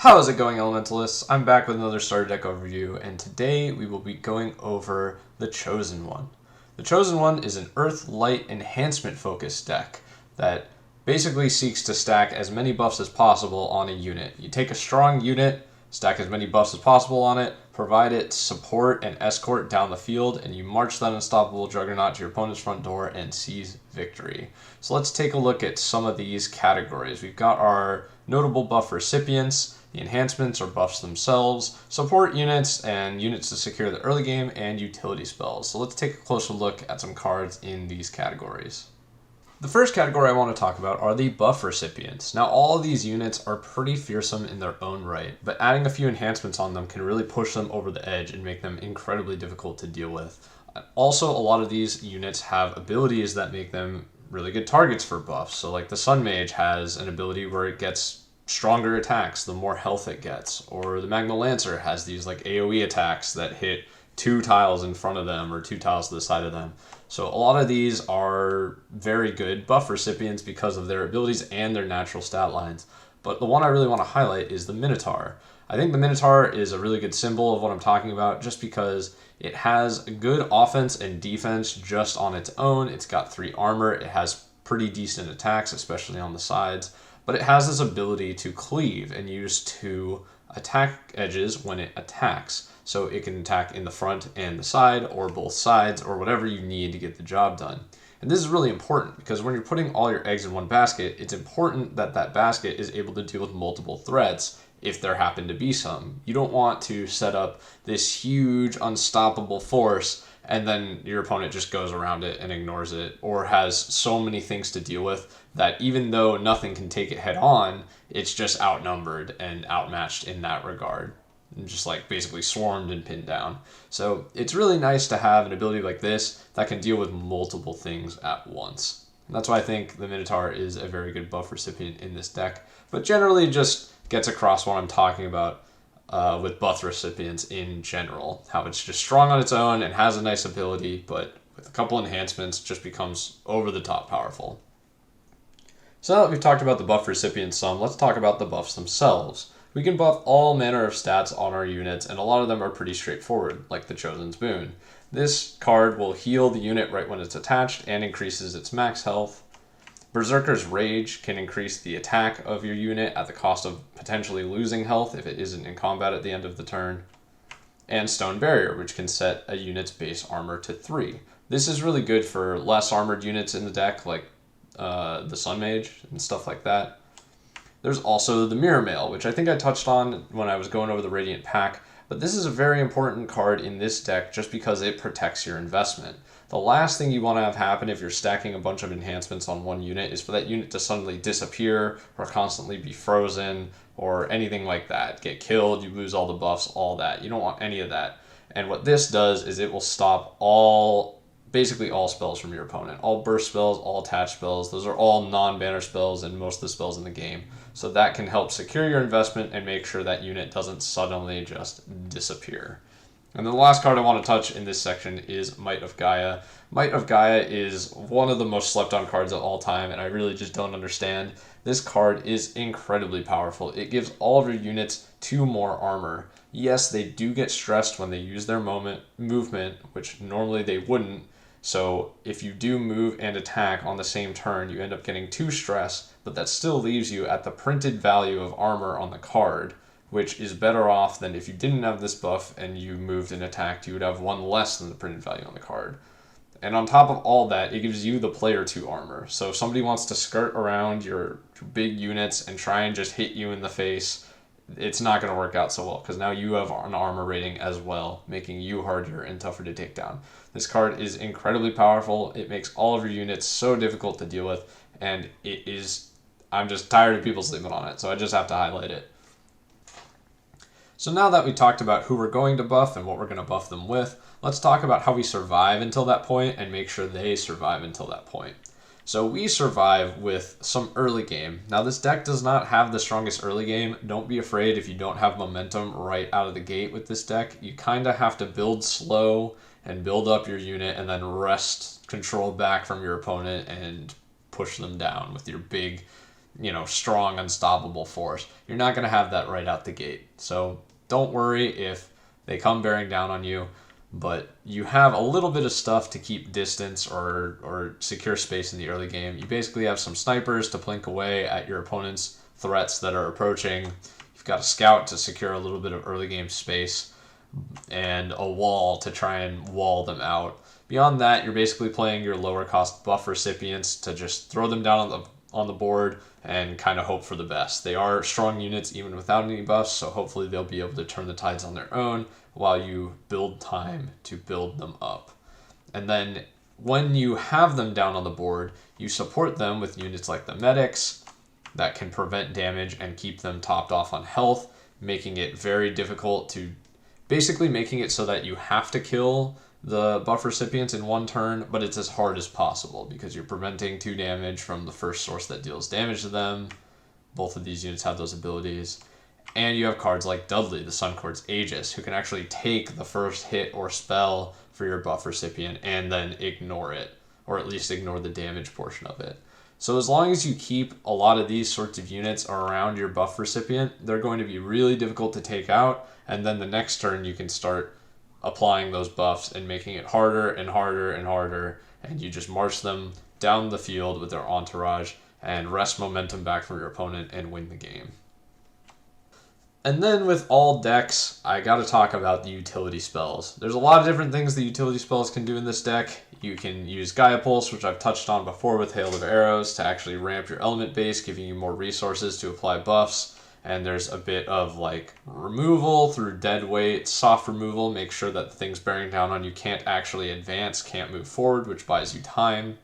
How's it going, Elementalists? I'm back with another starter deck overview, and today we will be going over the Chosen One. The Chosen One is an Earth Light Enhancement focused deck that basically seeks to stack as many buffs as possible on a unit. You take a strong unit, stack as many buffs as possible on it, provide it support and escort down the field, and you march that unstoppable juggernaut to your opponent's front door and seize victory. So let's take a look at some of these categories. We've got our notable buff recipients, the enhancements or buffs themselves, support units and units to secure the early game, and utility spells. So let's take a closer look at some cards in these categories. The first category I want to talk about are the buff recipients. Now, all of these units are pretty fearsome in their own right, but adding a few enhancements on them can really push them over the edge and make them incredibly difficult to deal with. Also, a lot of these units have abilities that make them really good targets for buffs. So like the Sun Mage has an ability where it gets stronger attacks the more health it gets, or the Magma Lancer has these like AoE attacks that hit 2 tiles in front of them or 2 tiles to the side of them. So a lot of these are very good buff recipients because of their abilities and their natural stat lines. But the one I really want to highlight is the Minotaur. I think the Minotaur is a really good symbol of what I'm talking about just because it has good offense and defense just on its own. It's got 3 armor. It has pretty decent attacks, especially on the sides. But it has this ability to cleave and use to attack edges when it attacks. So it can attack in the front and the side, or both sides, or whatever you need to get the job done. And this is really important because when you're putting all your eggs in one basket, it's important that that basket is able to deal with multiple threats if there happen to be some. You don't want to set up this huge unstoppable force and then your opponent just goes around it and ignores it, or has so many things to deal with that even though nothing can take it head on, it's just outnumbered and outmatched in that regard. And just like basically swarmed and pinned down. So it's really nice to have an ability like this that can deal with multiple things at once. And that's why I think the Minotaur is a very good buff recipient in this deck, but generally just gets across what I'm talking about with buff recipients in general. How it's just strong on its own and has a nice ability, but with a couple enhancements just becomes over the top powerful. So now that we've talked about the buff recipients some, let's talk about the buffs themselves. We can buff all manner of stats on our units, and a lot of them are pretty straightforward, like the Chosen's Boon. This card will heal the unit right when it's attached and increases its max health. Berserker's Rage can increase the attack of your unit at the cost of potentially losing health if it isn't in combat at the end of the turn. And Stone Barrier, which can set a unit's base armor to 3. This is really good for less armored units in the deck, like the Sun Mage and stuff like that. There's also the Mirror Mail, which I think I touched on when I was going over the Radiant Pack, but this is a very important card in this deck just because it protects your investment. The last thing you want to have happen if you're stacking a bunch of enhancements on one unit is for that unit to suddenly disappear or constantly be frozen or anything like that. Get killed, you lose all the buffs, all that. You don't want any of that. And what this does is it will stop basically all spells from your opponent. All burst spells, all attached spells. Those are all non-banner spells and most of the spells in the game. So that can help secure your investment and make sure that unit doesn't suddenly just disappear. And the last card I want to touch in this section is Might of Gaia. Might of Gaia is one of the most slept on cards of all time, and I really just don't understand. This card is incredibly powerful. It gives all of your units 2 more armor. Yes, they do get stressed when they use their movement, which normally they wouldn't. So if you do move and attack on the same turn, you end up getting 2 stress, but that still leaves you at the printed value of armor on the card, which is better off than if you didn't have this buff and you moved and attacked, you would have 1 less than the printed value on the card. And on top of all that, it gives you the player 2 armor. So if somebody wants to skirt around your big units and try and just hit you in the face, it's not going to work out so well because now you have an armor rating as well, making you harder and tougher to take down. This card is incredibly powerful. It makes all of your units so difficult to deal with, and I'm just tired of people sleeping on it, so I just have to highlight it. So now that we talked about who we're going to buff and what we're going to buff them with, let's talk about how we survive until that point and make sure they survive until that point. So we survive with some early game. Now this deck does not have the strongest early game. Don't be afraid if you don't have momentum right out of the gate with this deck. You kind of have to build slow and build up your unit and then wrest control back from your opponent and push them down with your big strong, unstoppable force. You're not going to have that right out the gate. So don't worry if they come bearing down on you, but you have a little bit of stuff to keep distance or secure space in the early game. You basically have some snipers to blink away at your opponent's threats that are approaching. You've got a scout to secure a little bit of early game space, and a wall to try and wall them out. Beyond that, you're basically playing your lower cost buff recipients to just throw them down on the board and kind of hope for the best. They are strong units even without any buffs, so hopefully they'll be able to turn the tides on their own while you build time to build them up. And then when you have them down on the board, you support them with units like the medics that can prevent damage and keep them topped off on health, making it very difficult to basically making it so that you have to kill the buff recipients in one turn, but it's as hard as possible because you're preventing 2 damage from the first source that deals damage to them. Both of these units have those abilities. And you have cards like Dudley, the Sun Court's Aegis, who can actually take the first hit or spell for your buff recipient and then ignore it, or at least ignore the damage portion of it. So as long as you keep a lot of these sorts of units around your buff recipient, they're going to be really difficult to take out, and then the next turn you can start applying those buffs and making it harder and harder and harder, and you just march them down the field with their entourage and wrest momentum back from your opponent and win the game. And then with all decks, I gotta talk about the utility spells. There's a lot of different things the utility spells can do in this deck. You can use Gaia Pulse, which I've touched on before with Hail of Arrows, to actually ramp your element base, giving you more resources to apply buffs. And there's a bit of like removal through dead weight, soft removal, make sure that the things bearing down on you can't actually advance, can't move forward, which buys you time.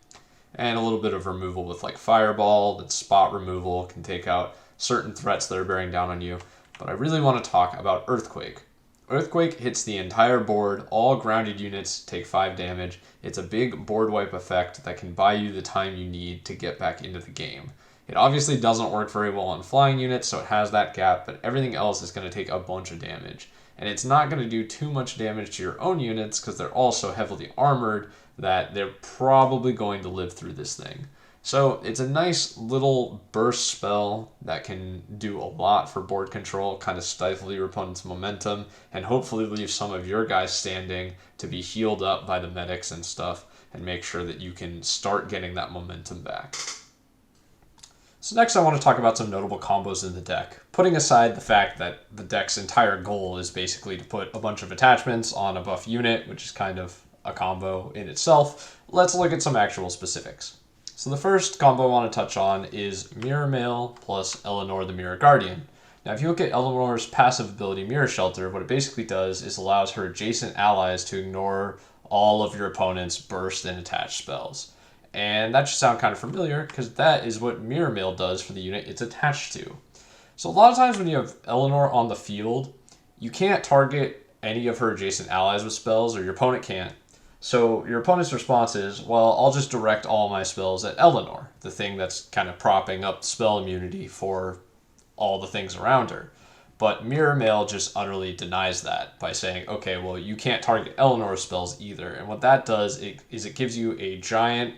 And a little bit of removal with like Fireball, that's spot removal, can take out certain threats that are bearing down on you. But I really want to talk about Earthquake. Earthquake hits the entire board, all grounded units take 5 damage. It's a big board wipe effect that can buy you the time you need to get back into the game. It obviously doesn't work very well on flying units, so it has that gap, but everything else is going to take a bunch of damage. And it's not going to do too much damage to your own units because they're all so heavily armored that they're probably going to live through this thing. So it's a nice little burst spell that can do a lot for board control, kind of stifle your opponent's momentum, and hopefully leave some of your guys standing to be healed up by the medics and stuff, and make sure that you can start getting that momentum back. So next I want to talk about some notable combos in the deck. Putting aside the fact that the deck's entire goal is basically to put a bunch of attachments on a buff unit, which is kind of a combo in itself, let's look at some actual specifics. So the first combo I want to touch on is Mirror Mail plus Elanor the Mirror Guardian. Now if you look at Eleanor's passive ability Mirror Shelter, what it basically does is allows her adjacent allies to ignore all of your opponent's burst and attached spells. And that should sound kind of familiar because that is what Mirror Mail does for the unit it's attached to. So a lot of times when you have Elanor on the field, you can't target any of her adjacent allies with spells, or your opponent can't. So your opponent's response is, well, I'll just direct all my spells at Elanor, the thing that's kind of propping up spell immunity for all the things around her. But Mirror Mail just utterly denies that by saying, okay, well, you can't target Eleanor's spells either. And what that does is it gives you a giant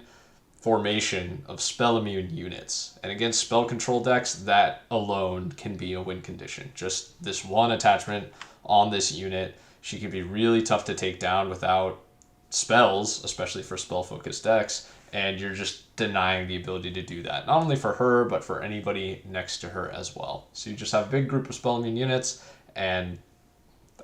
formation of spell immune units. And against spell control decks, that alone can be a win condition. Just this one attachment on this unit, she can be really tough to take down without spells, especially for spell-focused decks, and you're just denying the ability to do that. Not only for her, but for anybody next to her as well. So you just have a big group of spell immune units, and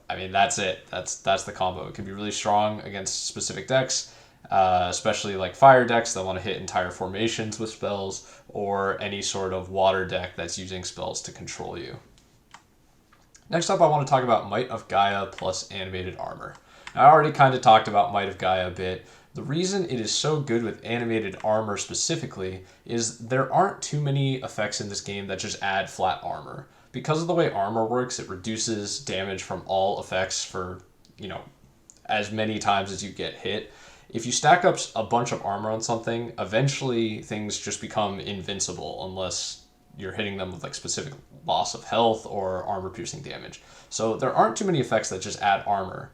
I mean, that's it. That's the combo. It can be really strong against specific decks, especially like fire decks that want to hit entire formations with spells, or any sort of water deck that's using spells to control you. Next up, I want to talk about Might of Gaia plus Animated Armor. Now, I already kind of talked about Might of Gaia a bit. The reason it is so good with Animated Armor specifically is there aren't too many effects in this game that just add flat armor. Because of the way armor works, it reduces damage from all effects for, as many times as you get hit. If you stack up a bunch of armor on something, eventually things just become invincible unless you're hitting them with like specific loss of health or armor piercing damage. So there aren't too many effects that just add armor.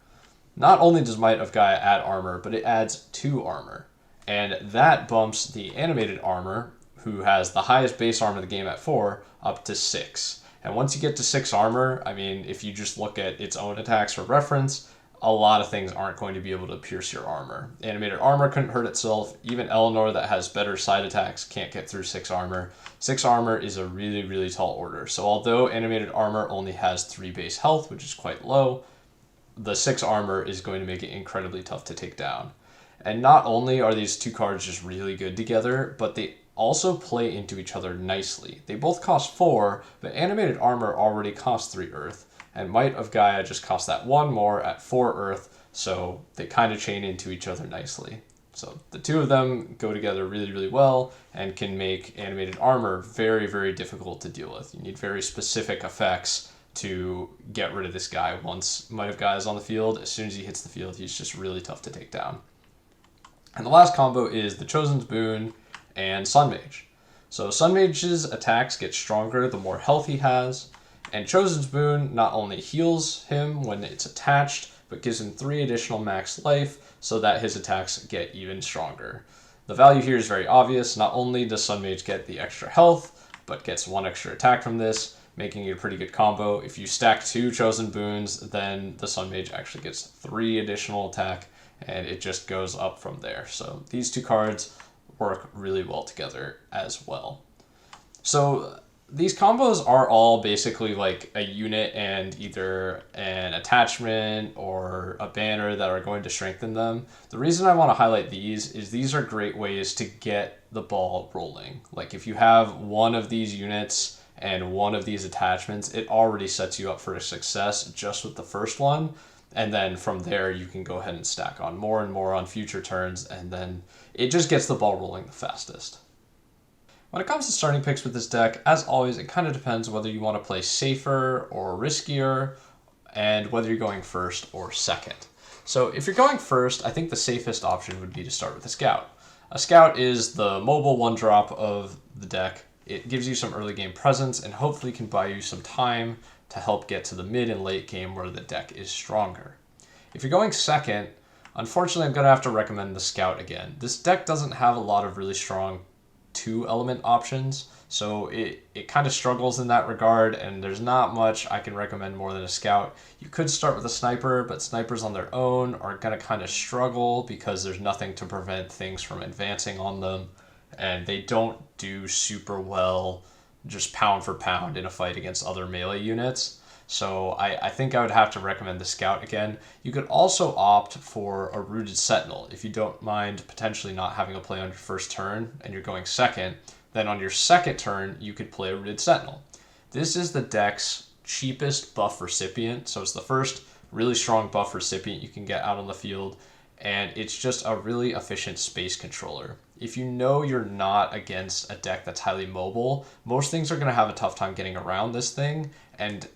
Not only does Might of Gaia add armor, but it adds 2 armor. And that bumps the animated armor, who has the highest base armor in the game at 4, up to 6. And once you get to 6 armor, I mean, if you just look at its own attacks for reference, a lot of things aren't going to be able to pierce your armor. Animated armor couldn't hurt itself. Even Elanor, that has better side attacks, can't get through 6 armor. 6 armor is a really, really tall order. So although animated armor only has 3 base health, which is quite low, the 6 armor is going to make it incredibly tough to take down. And not only are these two cards just really good together, but they also play into each other nicely. They both cost 4, but animated armor already costs 3 earth, and Might of Gaia just costs that 1 more at 4 earth, so they kind of chain into each other nicely. So the two of them go together really, really well and can make animated armor very, very difficult to deal with. You need very specific effects to get rid of this guy. Once Might of Gaia is on the field, as soon as he hits the field, he's just really tough to take down. And the last combo is the Chosen's Boon and Sun Mage. So Sun Mage's attacks get stronger the more health he has, and Chosen's Boon not only heals him when it's attached, but gives him 3 additional max life so that his attacks get even stronger. The value here is very obvious. Not only does Sun Mage get the extra health, but gets 1 extra attack from this, making it a pretty good combo. If you stack 2 Chosen Boons, then the Sun Mage actually gets 3 additional attack, and it just goes up from there. So these two cards work really well together as well. So these combos are all basically like a unit and either an attachment or a banner that are going to strengthen them. The reason I want to highlight these are great ways to get the ball rolling. Like if you have one of these units and one of these attachments, it already sets you up for success just with the first one. And then from there, you can go ahead and stack on more and more on future turns, and then it just gets the ball rolling the fastest. When it comes to starting picks with this deck, as always, it kind of depends whether you want to play safer or riskier, and whether you're going first or second. So if you're going first, I think the safest option would be to start with a Scout. A Scout is the mobile 1-drop of the deck. It gives you some early game presence and hopefully can buy you some time to help get to the mid and late game where the deck is stronger. If you're going second, unfortunately I'm going to have to recommend the Scout again. This deck doesn't have a lot of really strong 2-element options, so it kind of struggles in that regard, and there's not much I can recommend more than a Scout. You could start with a Sniper, but Snipers on their own are going to kind of struggle because there's nothing to prevent things from advancing on them, and they don't do super well just pound for pound in a fight against other melee units. So I think I would have to recommend the Scout again. You could also opt for a Rooted Sentinel if you don't mind potentially not having a play on your first turn and you're going second. Then on your second turn, you could play a Rooted Sentinel. This is the deck's cheapest buff recipient, so it's the first really strong buff recipient you can get out on the field, and it's just a really efficient space controller. If you know you're not against a deck that's highly mobile, most things are going to have a tough time getting around this thing, and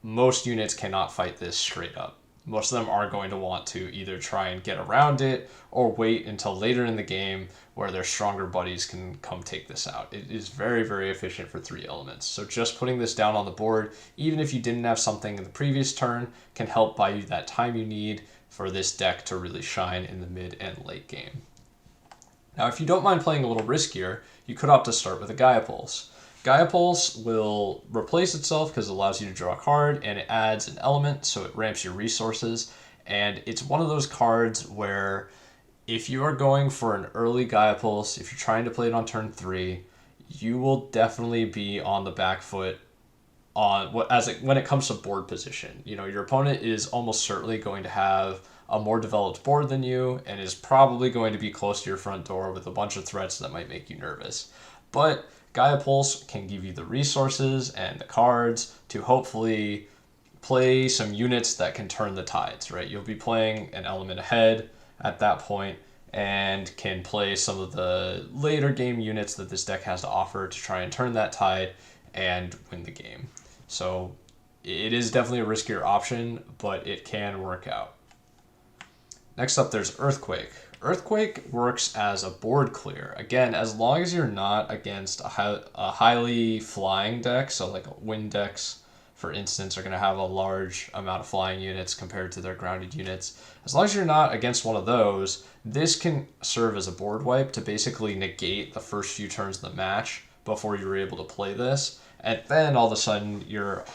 most units cannot fight this straight up. Most of them are going to want to either try and get around it or wait until later in the game where their stronger buddies can come take this out. It is very, very efficient for 3 elements. So just putting this down on the board, even if you didn't have something in the previous turn, can help buy you that time you need for this deck to really shine in the mid and late game. Now, if you don't mind playing a little riskier, you could opt to start with a Gaia Pulse. Gaia Pulse will replace itself because it allows you to draw a card, and it adds an element, so it ramps your resources. And it's one of those cards where if you are going for an early Gaia Pulse, if you're trying to play it on turn 3, you will definitely be on the back foot when it comes to board position. You know, your opponent is almost certainly going to have a more developed board than you and is probably going to be close to your front door with a bunch of threats that might make you nervous. But Gaia Pulse can give you the resources and the cards to hopefully play some units that can turn the tides, right? You'll be playing an element ahead at that point and can play some of the later game units that this deck has to offer to try and turn that tide and win the game. So it is definitely a riskier option, but it can work out. Next up, there's Earthquake. Earthquake works as a board clear. Again, as long as you're not against a highly flying deck, so like wind decks, for instance, are going to have a large amount of flying units compared to their grounded units. As long as you're not against one of those, this can serve as a board wipe to basically negate the first few turns of the match before you were able to play this. And then all of a sudden you're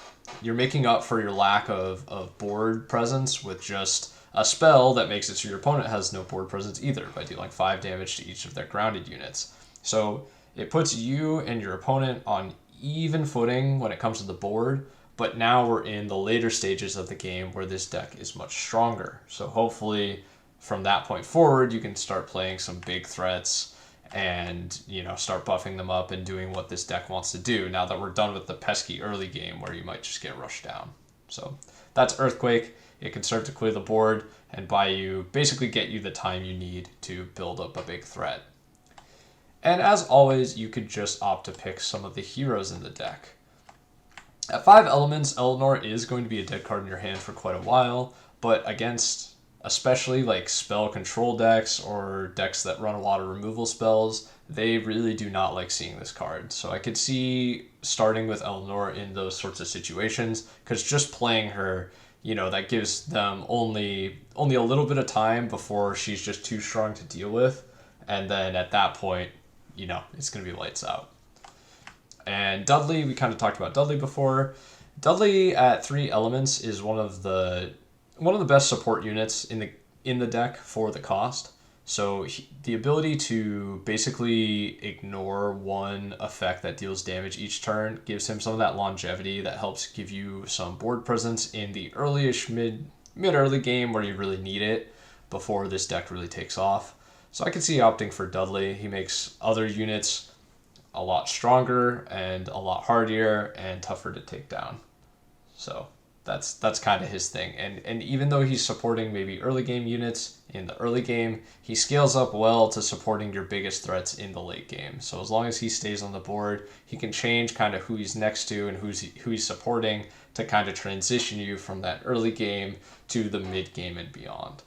making up for your lack of board presence with just a spell that makes it so your opponent has no board presence either by dealing 5 damage to each of their grounded units. So it puts you and your opponent on even footing when it comes to the board, but now we're in the later stages of the game where this deck is much stronger. So hopefully from that point forward, you can start playing some big threats and, start buffing them up and doing what this deck wants to do now that we're done with the pesky early game where you might just get rushed down. So that's Earthquake. It can start to clear the board and basically get you the time you need to build up a big threat. And as always, you could just opt to pick some of the heroes in the deck. At 5 elements, Elanor is going to be a dead card in your hand for quite a while, but against especially like spell control decks or decks that run a lot of removal spells, they really do not like seeing this card. So I could see starting with Elanor in those sorts of situations, because just playing her, that gives them only a little bit of time before she's just too strong to deal with. And then at that point, it's going to be lights out. And Dudley, we kind of talked about Dudley before. Dudley at 3 elements is one of the best support units in the deck for the cost. So the ability to basically ignore one effect that deals damage each turn gives him some of that longevity that helps give you some board presence in the early-ish mid-early game where you really need it before this deck really takes off. So I can see opting for Dudley. He makes other units a lot stronger and a lot hardier and tougher to take down. So that's kind of his thing. And even though he's supporting maybe early game units in the early game, he scales up well to supporting your biggest threats in the late game. So as long as he stays on the board, he can change kind of who he's next to and who he's supporting to kind of transition you from that early game to the mid game and beyond.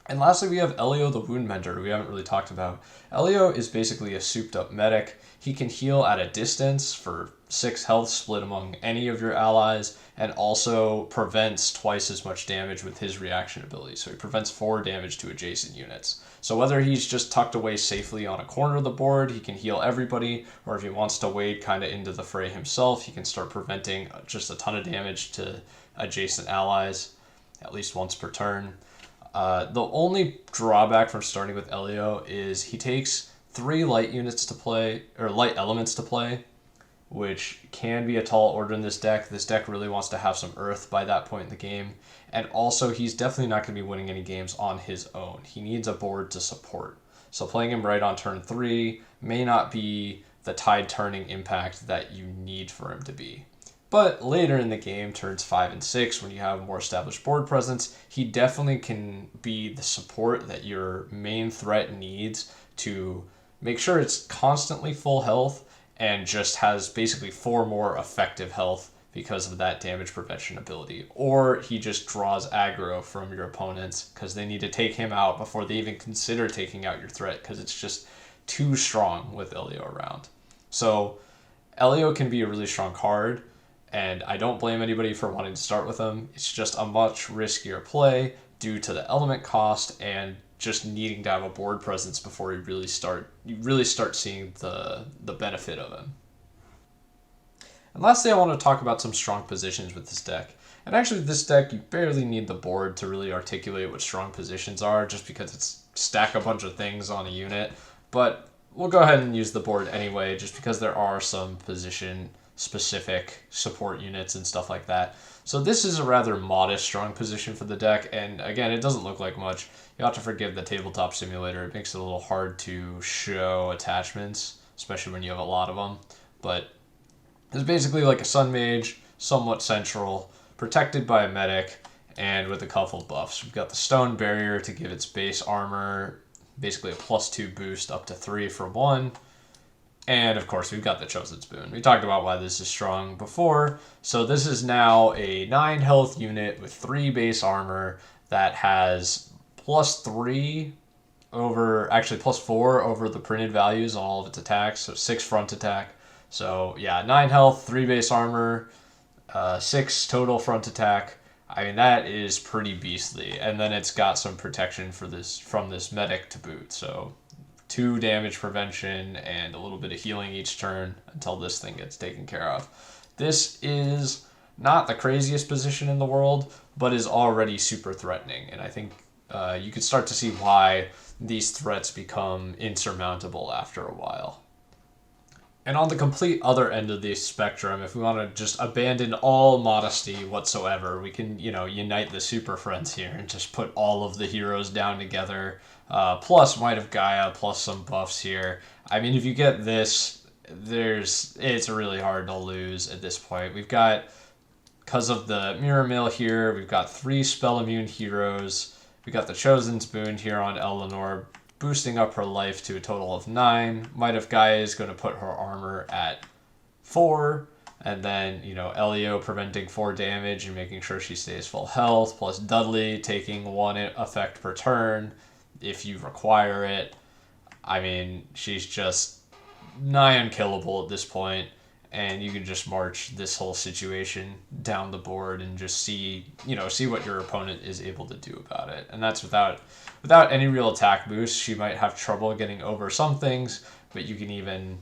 And lastly, we have Elio the Woundmender, we haven't really talked about. Elio is basically a souped-up medic. He can heal at a distance for 6 health split among any of your allies, and also prevents twice as much damage with his reaction ability. So he prevents 4 damage to adjacent units. So whether he's just tucked away safely on a corner of the board, he can heal everybody, or if he wants to wade kind of into the fray himself, he can start preventing just a ton of damage to adjacent allies, at least once per turn. The only drawback from starting with Elio is he takes 3 light units to play, or light elements to play, which can be a tall order in this deck. This deck really wants to have some earth by that point in the game. And also, he's definitely not going to be winning any games on his own. He needs a board to support. So playing him right on turn 3 may not be the tide-turning impact that you need for him to be. But later in the game, turns 5 and 6, when you have more established board presence, he definitely can be the support that your main threat needs to make sure it's constantly full health and just has basically 4 more effective health because of that damage prevention ability. Or he just draws aggro from your opponents because they need to take him out before they even consider taking out your threat, because it's just too strong with Elio around. So Elio can be a really strong card, and I don't blame anybody for wanting to start with him. It's just a much riskier play due to the element cost and just needing to have a board presence before you really start seeing the benefit of him. And lastly, I want to talk about some strong positions with this deck. And actually, this deck, you barely need the board to really articulate what strong positions are, just because it's stack a bunch of things on a unit. But we'll go ahead and use the board anyway, just because there are some position-specific support units and stuff like that. So this is a rather modest strong position for the deck, and again, it doesn't look like much. You have to forgive the tabletop simulator. It makes it a little hard to show attachments, especially when you have a lot of them. But it's basically like a Sun Mage, somewhat central, protected by a medic, and with a couple of buffs. We've got the Stone Barrier to give its base armor basically a +2 boost up to 3 for 1. And of course, we've got the Chosen Spoon. We talked about why this is strong before. So this is now a 9 health unit with 3 base armor that has +3 over, actually +4 over the printed values on all of its attacks. So 6 front attack. So yeah, 9 health, 3 base armor. 6 total front attack. I mean, that is pretty beastly. And then it's got some protection for this from this medic to boot. So 2 damage prevention and a little bit of healing each turn until this thing gets taken care of. This is not the craziest position in the world, but is already super threatening. And I think you could start to see why these threats become insurmountable after a while. And on the complete other end of the spectrum, if we want to just abandon all modesty whatsoever, we can, unite the Super Friends here and just put all of the heroes down together, plus Might of Gaia, plus some buffs here. I mean, if you get this, it's really hard to lose at this point. We've got, because of the Mirror Mill here, we've got 3 spell immune heroes. We got the Chosen's Boon here on Elanor, boosting up her life to a total of 9. Might of Gaia is going to put her armor at 4. And then, Elio preventing 4 damage and making sure she stays full health, plus Dudley taking 1 effect per turn if you require it. I mean, she's just nigh unkillable at this point, and you can just march this whole situation down the board and just see what your opponent is able to do about it. And that's without any real attack boost. She might have trouble getting over some things, but you can even,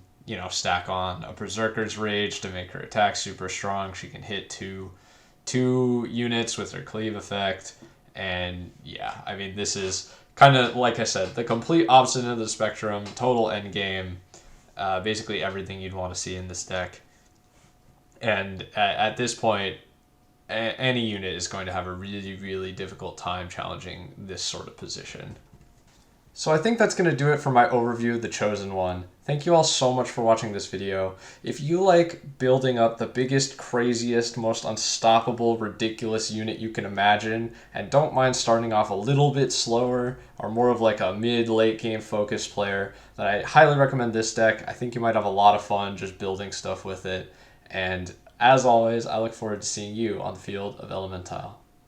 stack on a Berserker's Rage to make her attack super strong. She can hit two units with her cleave effect. And yeah, I mean, this is kind of, like I said, the complete opposite of the spectrum, total end game. Basically everything you'd want to see in this deck. And at this point, any unit is going to have a really, really difficult time challenging this sort of position. So I think that's going to do it for my overview of the Chosen One. Thank you all so much for watching this video. If you like building up the biggest, craziest, most unstoppable, ridiculous unit you can imagine, and don't mind starting off a little bit slower, or more of like a mid-late game focused player, then I highly recommend this deck. I think you might have a lot of fun just building stuff with it. And as always, I look forward to seeing you on the field of Elementile.